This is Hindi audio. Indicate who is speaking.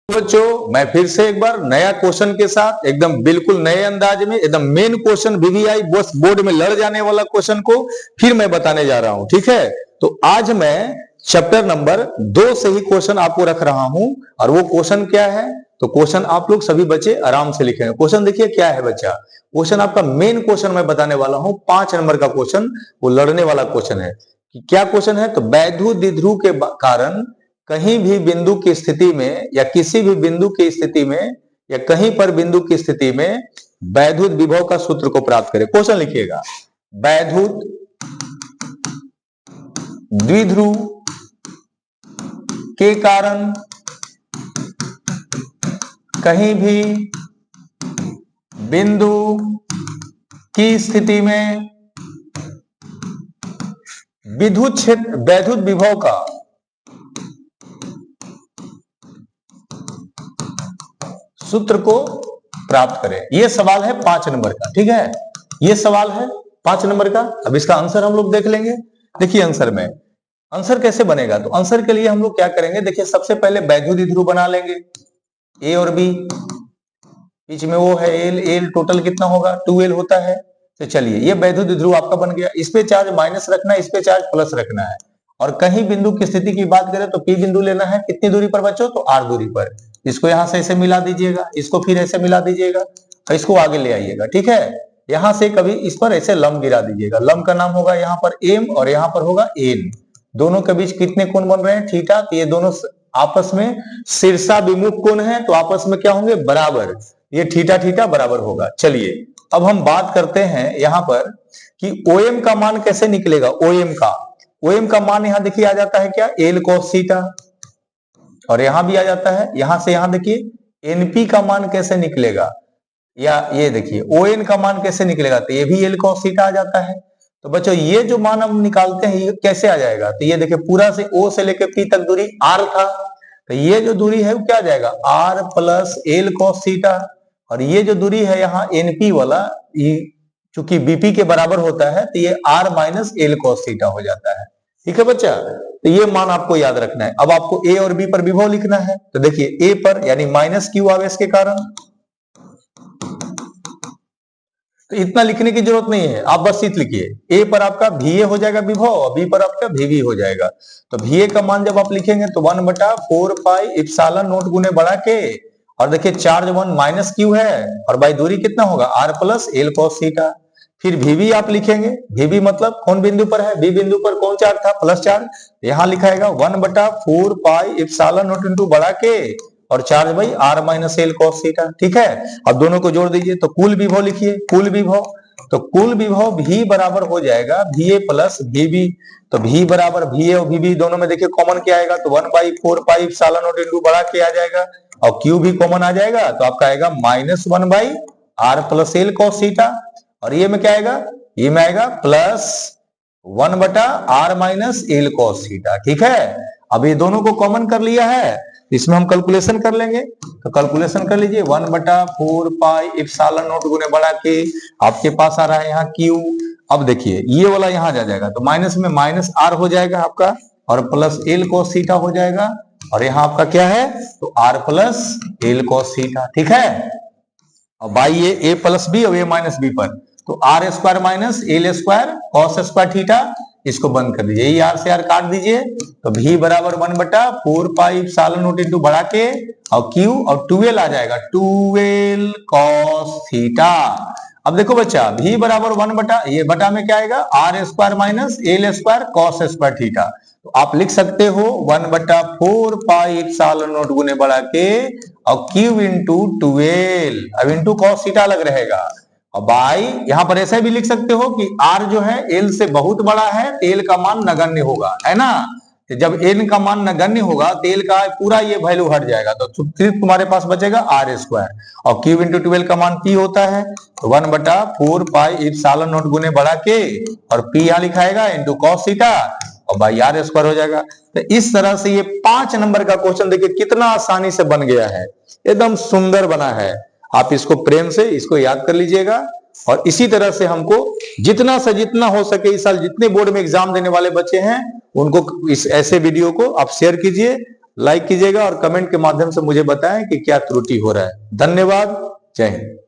Speaker 1: बच्चों मैं फिर से एक बार नया क्वेश्चन के साथ एकदम बिल्कुल नए अंदाज में एकदम मेन क्वेश्चन वीवीआई बस बोर्ड में लड़ जाने वाला क्वेश्चन को फिर मैं बताने जा रहा हूं। ठीक है, तो आज मैं चैप्टर नंबर 2 से ही क्वेश्चन आपको रख रहा हूं। और वो क्वेश्चन क्या है, तो क्वेश्चन आप लोग सभी बच्चे आराम से लिखेंगे। क्वेश्चन देखिए क्या है बच्चा, क्वेश्चन आपका मेन क्वेश्चन मैं बताने वाला हूं, 5 नंबर का क्वेश्चन, वो लड़ने वाला क्वेश्चन है। क्या क्वेश्चन है, तो वैद्युत द्विध्रुव के कारण कहीं भी बिंदु की स्थिति में या किसी भी बिंदु की स्थिति में या कहीं पर बिंदु की स्थिति में वैद्युत विभव का सूत्र को प्राप्त करें। क्वेश्चन लिखिएगा, वैद्युत द्विध्रुव के कारण कहीं भी बिंदु की स्थिति में विद्युत क्षेत्र वैद्युत विभव का सूत्र को प्राप्त करें। यह सवाल है 5 नंबर का। ठीक है, यह सवाल है 5 नंबर का। अब इसका आंसर हम लोग देख लेंगे। देखिए आंसर में, आंसर कैसे बनेगा, तो आंसर के लिए हम लोग क्या करेंगे, देखिए सबसे पहले वैद्युत द्विध्रुव बना लेंगे, ए और बी, बीच में वो है एल, एल टोटल कितना होगा 2l होता है। तो चलिए ये वैद्युत द्विध्रुव आपका बन गया। इस पे चार्ज माइनस रखना है, इस पे चार्ज प्लस रखना है। और कहीं बिंदु की स्थिति की बात करें तो पी बिंदु लेना है, कितनी दूरी पर बच्चों, तो r दूरी पर। इसको यहां से ऐसे मिला दीजिएगा, इसको फिर ऐसे मिला दीजिएगा और इसको आगे ले आइएगा। ठीक है, यहां से कभी इस पर ऐसे लंब गिरा दीजिएगा। लंब का नाम होगा यहाँ पर m और यहाँ पर होगा n। दोनों के बीच कितने कोण बन रहे हैं, थीटा। तो ये दोनों आपस में शीर्षाभिमुख कोण है, तो आपस में क्या होंगे, बराबर। ये थीटा थीटा बराबर होगा। चलिए अब हम बात करते हैं यहाँ पर कि OM का मान कैसे निकलेगा। OM का मान यहाँ देखिए आ जाता है क्या, एल cos थीटा, और यहां भी आ जाता है। यहां से यहां देखिए NP का मान कैसे निकलेगा, या ये देखिए ON का मान कैसे निकलेगा, तो ये भी एल cos थीटा आ जाता है। तो बच्चों ये जो मान हम निकालते हैं ये कैसे आ जाएगा, तो ये देखिए पूरा से O से लेके P तक दूरी R था, तो ये जो दूरी है वो क्या आ जाएगा, R plus L cos theta. और ये जो दूरी है यहाँ NP वाला, ये चूंकि BP के बराबर होता है, तो ये R minus L cos theta हो जाता है। ठीक है बच्चा, तो ये मान आपको याद रखना है। अब आपको A और B पर विभव लिखना है, तो देखिए A पर यानी माइनस Q आवेश के कारण, तो इतना लिखने की जरूरत नहीं है, आप बस इतना लिखिए। A पर आपका VA हो जाएगा विभव और B पर आपका VB हो जाएगा। तो VA का मान जब आप लिखेंगे तो 1/4 पाई इप्सिलॉन नॉट गुने बढ़ा के, और देखिए चार्ज 1 माइनस Q है और बाई दूरी कितना होगा R plus L cos theta. फिर VB आप लिखेंगे, VB मतलब कौन बिंदु पर है, B बिंदु पर कौन चार्ज था, प्लस चार्ज। यहां लिखाएगा 1/4 पाई इप्सिलॉन नॉट इंटू बढ़ा के और चार्ज भाई R minus L cos theta. ठीक है, अब दोनों को जोड़ दीजिए तो कुल विभव लिखिए, कुल विभव। तो कुल विभव V बराबर हो जाएगा VA प्लस VB। तो V बराबर VA और VB दोनों में देखिए कॉमन क्या आएगा, तो 1/4 पाई इप्सिलॉन नॉट इंटू बढ़ा के आ जाएगा, और Q भी कॉमन आ जाएगा, तो आपका आएगा -1/R plus L cos theta. और ये में क्या आएगा, ये में आएगा plus 1/R minus L cos theta. ठीक है, अब ये दोनों को कॉमन कर लिया है, इसमें हम कैलकुलेशन कर लेंगे। तो कैलकुलेशन कर लीजिए, 1/4 पाई इप्सिलॉन नॉट गुने बढ़ा के आपके पास आ रहा है यहाँ Q। अब देखिए ये वाला यहाँ जा जाएगा, तो माइनस में माइनस R हो जाएगा आपका, और प्लस एल cos थीटा हो जाएगा, और यहाँ आपका क्या है, तो R plus L cos theta. ठीक है, अब बाई ये A प्लस बी और A माइनस बी पर, तो R square minus L square cos square theta, इसको बंद कर दीजिए, R से R काट दीजिए। तो V बराबर 1/4 पाई इप्सिलॉन नॉट इंटू बढ़ा के और Q और 2l आ जाएगा, 2l cos थीटा। अब देखो बच्चा V बराबर 1 ये बटा में क्या आएगा, R square minus L square cos square theta. तो आप लिख सकते हो 1/4 पाई इप्सिलॉन नॉट गुने बढ़ा के और Q इंटू 2l, अब इंटू cos थीटा अलग रहेगा। और बाई यहां पर ऐसे भी लिख सकते हो कि R जो है L से बहुत बड़ा है, तेल का मान नगण्य होगा, है ना। तो जब N का मान नगण्य होगा, तेल का पूरा ये वैल्यू हट जाएगा, तो सिर्फ तुम्हारे पास बचेगा R स्क्वायर, और Q इंटू 12 का मान P होता है, तो 1/4 पाई इप्सिलॉन नॉट गुने बढ़ा के और P यहाँ लिखाएगा इंटू cos थीटा, और बाई R स्क्वायर हो जाएगा। तो इस तरह से ये 5 नंबर का क्वेश्चन देखिए कितना आसानी से बन गया है, एकदम सुंदर बना है। आप इसको प्रेम से इसको याद कर लीजिएगा, और इसी तरह से हमको जितना से जितना हो सके इस साल जितने बोर्ड में एग्जाम देने वाले बच्चे हैं उनको इस ऐसे वीडियो को आप शेयर कीजिए। लाइक कीजिएगा और कमेंट के माध्यम से मुझे बताएं कि क्या त्रुटि हो रहा है। धन्यवाद। जय हिंद।